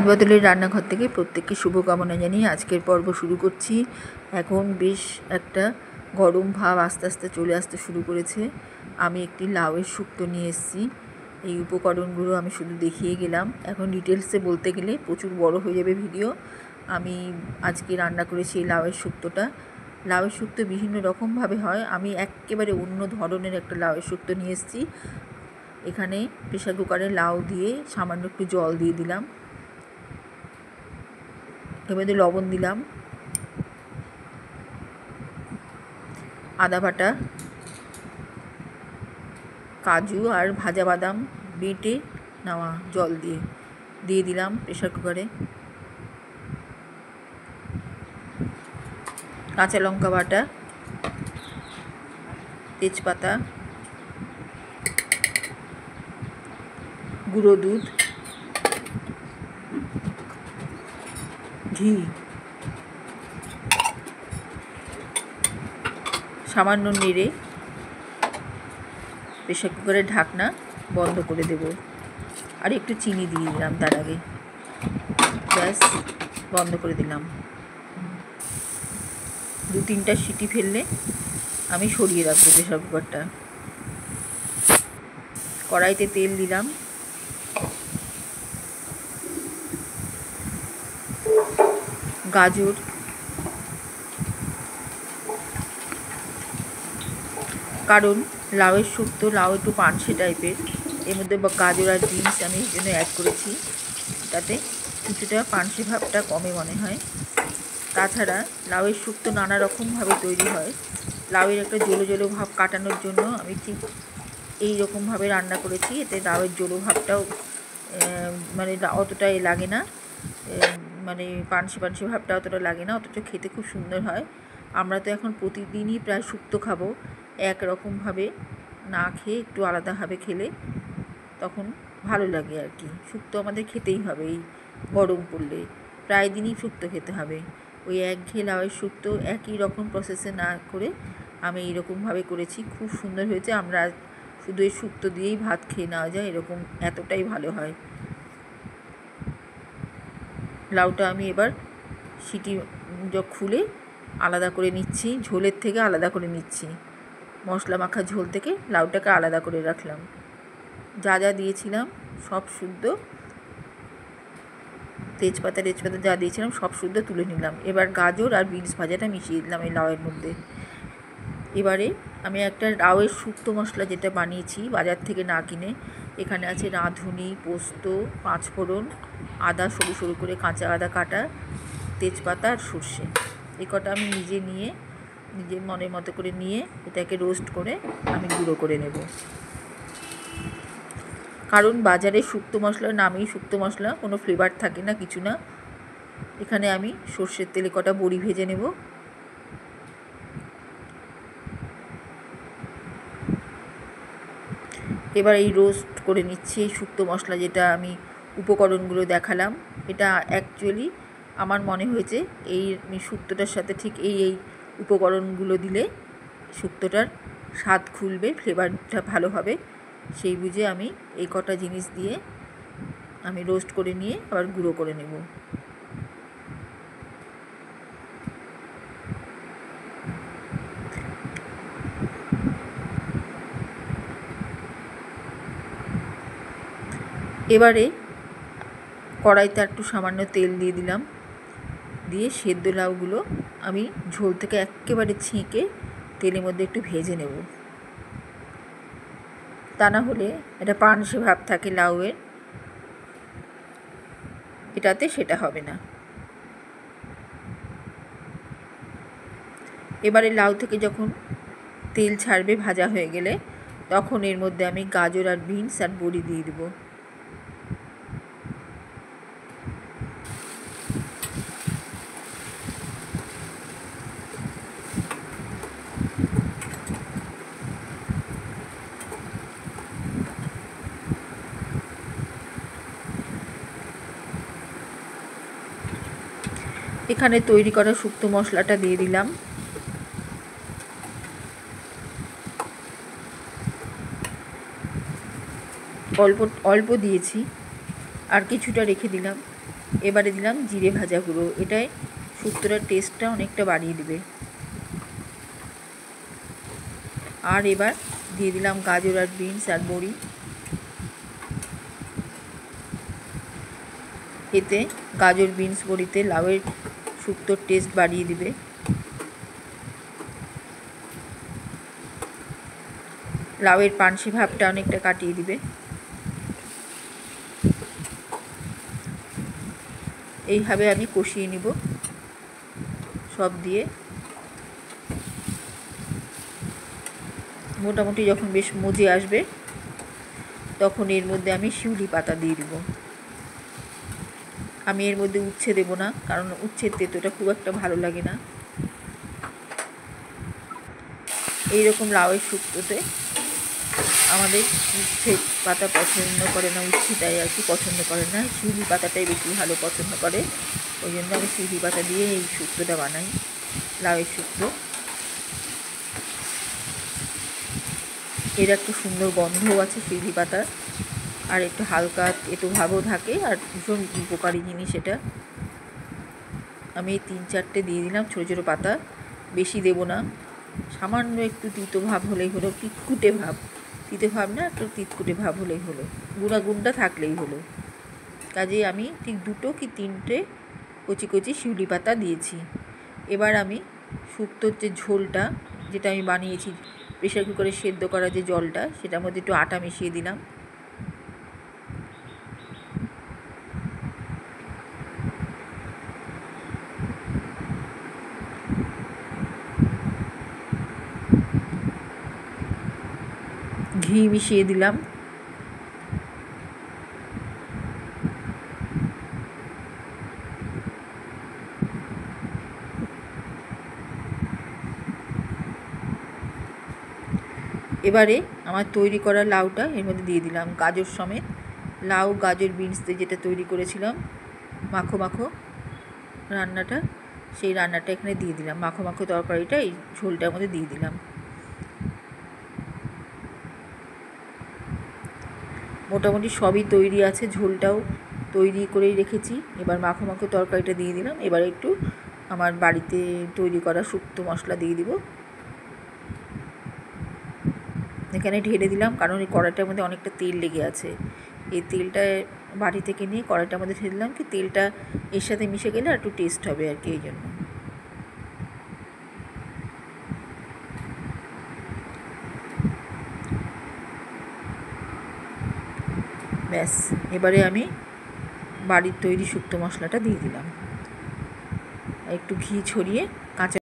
বদলের রান্নাঘর থেকে প্রত্যেককে শুভকামনা জানিয়ে আজকের পর্ব শুরু করছি। এখন বেশ একটা গরম ভাব আস্তে আস্তে চলে আসতে শুরু করেছে। আমি একটি লাউয়ের শুক্তো নিয়ে এসেছি। এই উপকরণগুলো আমি শুধু দেখিয়ে গেলাম, এখন ডিটেলসে বলতে গেলে প্রচুর বড় হয়ে যাবে ভিডিও। আমি আজকে রান্না করেছি এই লাউয়ের শুক্তোটা। লাউয়ের শুক্তো বিভিন্ন রকমভাবে হয়, আমি একেবারে অন্য ধরনের একটা লাউয়ের শুক্তো নিয়ে এসেছি। এখানে প্রেশার কুকারে লাউ দিয়ে সামান্য একটু জল দিয়ে দিলাম, এর মধ্যে লবণ দিলাম, আদা বাটা, কাজু আর ভাজা বাদাম বেটে নেওয়া জল দিয়ে দিলাম প্রেশার কুকারে। কাঁচা লঙ্কা বাটা, তেজপাতা, গুঁড়ো দুধ, ঘি, সামান্য নেড়ে প্রেশার কুকারের ঢাকনা বন্ধ করে দেব। আর একটু চিনি দিয়ে দিলাম তার আগে, ব্যাস বন্ধ করে দিলাম। 2-3টা সিটি ফেললে আমি সরিয়ে রাখবো প্রেশার কুকারটা। কড়াইতে তেল দিলাম, গাজর, কারণ লাউয়ের শুক্তো, লাউ একটু পানসে টাইপের, এর মধ্যে গাজর আর বিনস আমি এই জন্য অ্যাড করেছি, তাতে কিছুটা পানসে ভাবটা কমে মনে হয়। তাছাড়া লাউয়ের শুক্তো নানা রকমভাবে তৈরি হয়। লাউয়ের একটা জলো জলো ভাব কাটানোর জন্য আমি ঠিক এই রকমভাবে রান্না করেছি, এতে লাউয়ের জলো ভাবটাও মানে অতটা লাগে না, মানে পানসে ভাবটা অতটা লাগে না, অথচ খেতে খুব সুন্দর হয়। আমরা তো এখন প্রতিদিনই প্রায় শুক্তো খাবো, একরকমভাবে না খেয়ে একটু আলাদাভাবে খেলে তখন ভালো লাগে আর কি। শুক্তো আমাদের খেতেই হবে, এই গরম পড়লে প্রায় দিনই শুক্তো খেতে হবে। ওই একঘেয়ে লাউয়ের শুক্তো একই রকম প্রসেসে না করে আমি এইরকমভাবে করেছি, খুব সুন্দর হয়েছে। আমরা শুধু এই শুক্তো দিয়েই ভাত খেয়ে নেওয়া যায়, এরকম এতটাই ভালো হয়। লাউটা আমি এবার সিটি খুলে আলাদা করে নিচ্ছি, ঝোলের থেকে আলাদা করে নিচ্ছি। মশলা মাখা ঝোল থেকে লাউটাকে আলাদা করে রাখলাম। যা যা দিয়েছিলাম সব শুদ্ধ, তেজপাতা যা দিয়েছিলাম সব শুদ্ধ তুলে নিলাম। এবার গাজর আর বিনস ভাজাটা মিশিয়ে দিলাম এই লাউয়ের মধ্যে। এবারে আমি একটা লাউয়ের শুক্তো মশলা যেটা বানিয়েছি বাজার থেকে না কিনে, এখানে আছে রাঁধুনি, পোস্ত, পাঁচফোড়ন, আদা সরু সরু করে কাঁচা আদা কাটা, তেজপাতা আর সর্ষে। এই কটা আমি নিজের মনের মতো করে নিয়ে এটাকে রোস্ট করে আমি গুঁড়ো করে নেব। কারণ বাজারে শুক্তো মশলার নামেই শুক্তো মশলা, কোনো ফ্লেভার থাকে না, কিছু না। এখানে আমি সর্ষের তেলে কটা বড়ি ভেজে নেব। এবার এই রোস্ট করে নিচ্ছি এই শুক্তো মশলা, যেটা আমি উপকরণগুলো দেখালাম। এটা অ্যাকচুয়ালি আমার মনে হয়েছে এই শুক্তোটার সাথে ঠিক এই উপকরণগুলো দিলে শুক্তোটার স্বাদ খুলবে, ফ্লেভারটা ভালো হবে। সেই বুঝে আমি এই কটা জিনিস দিয়ে আমি রোস্ট করে নিয়ে আবার গুঁড়ো করে নেব। এবারে কড়াইতে একটু সামান্য তেল দিয়ে দিলাম, দিয়ে সেদ্ধ লাউগুলো আমি ঝোল থেকে একেবারে ছেঁকে তেলের মধ্যে একটু ভেজে নেব। তা না হলে একটা পানসে ভাব থাকে লাউয়ের, এটাতে সেটা হবে না। এবারে লাউ থেকে যখন তেল ছাড়বে ভাজা হয়ে গেলে, তখন এর মধ্যে আমি গাজর আর বিনস আর বড়ি দিয়ে দেবো। এখানে তৈরি করা শুক্তো মশলাটা দিয়ে দিলাম। অল্প দিয়েছি, আর কিছুটা রেখে দিলাম। এবারে দিলাম জিরে ভাজা গুঁড়ো, এটাই শুক্তোটার টেস্টটা অনেকটা বাড়িয়ে দেবে। আর এবার দিয়ে দিলাম গাজর আর বিনস আর বড়ি, এতে গাজর বিনস বড়িতে লাউয়ের শুক্তোর টেস্ট বাড়িয়ে দিবে। লাউয়ের পানসে ভাবটা অনেকটা কাটিয়ে দিবে। এইভাবে আমি কষিয়ে নিব সব দিয়ে। মোটামুটি যখন বেশ মজে আসবে তখন এর মধ্যে আমি শিউলি পাতা দিয়ে দিব। আমি এর মধ্যে উচ্ছে দেব না, কারণ উচ্ছের তেঁতোটা খুব একটা ভালো লাগে না। এইরকম লাউয়ের শুক্তোতে আমাদের উচ্ছে পাতা পছন্দ করে না, উচ্ছেটাই আর কি পছন্দ করে না, শিউলি পাতাটাই বেশি ভালো পছন্দ করে। ওই জন্য আমি শিউলি পাতা দিয়ে এই শুক্তোটা বানাই, লাউয়ের শুক্তো। এর একটু সুন্দর গন্ধও আছে শিউলি পাতার, আর একটু হালকা তেতো ভাবও থাকে, আর ভীষণ উপকারী জিনিস এটা। আমি 3-4টে দিয়ে দিলাম ছোটো ছোটো পাতা, বেশি দেব না। সামান্য একটু তিতো ভাব হলেই হলো, তিতকুটে ভাব, তিতো ভাব না, একটু তিতকুটে ভাব হলেই হলো, গুঁড়া থাকলেই হলো। কাজেই আমি ঠিক 2 কি 3টে কচি কচি শিউলি পাতা দিয়েছি। এবার আমি শুক্তোর যে ঝোলটা, যেটা আমি বানিয়েছি প্রেশার কুকারে সেদ্ধ করা যে জলটা, সেটার মধ্যে একটু আটা মিশিয়ে দিলাম। ঘি মিশিয়ে দিলাম। এবারে আমার তৈরি করা লাউটা এর মধ্যে দিয়ে দিলাম, গাজর সমেত। লাউ গাজর বিনস দিয়ে যেটা তৈরি করেছিলাম মাখো মাখো রান্নাটা, সেই রান্নাটা এখানে দিয়ে দিলাম। মাখো মাখো তরকারিটা এই ঝোলটার মধ্যে দিয়ে দিলাম। মোটামুটি সবই তৈরি আছে, ঝোলটাও তৈরি করেই রেখেছি। এবার মাখো মাখো তরকারিটা দিয়ে দিলাম। এবার একটু আমার বাড়িতে তৈরি করা শুক্তো মশলা দিয়ে দিব, এখানে ঢেলে দিলাম, কারণ এই কড়াইটার মধ্যে অনেকটা তেল লেগে আছে। এই তেলটা বাড়ি থেকে নিয়ে কড়াইটার মধ্যে ঢেলে দিলাম, কি তেলটা এর সাথে মিশে গেলে একটু টেস্ট হবে আর কি, এই জন্য। ব্যাস, এবারে আমি বাড়ির তৈরি শুক্তো মশলাটা দিয়ে দিলাম, একটু ঘি ছড়িয়ে কাঁচা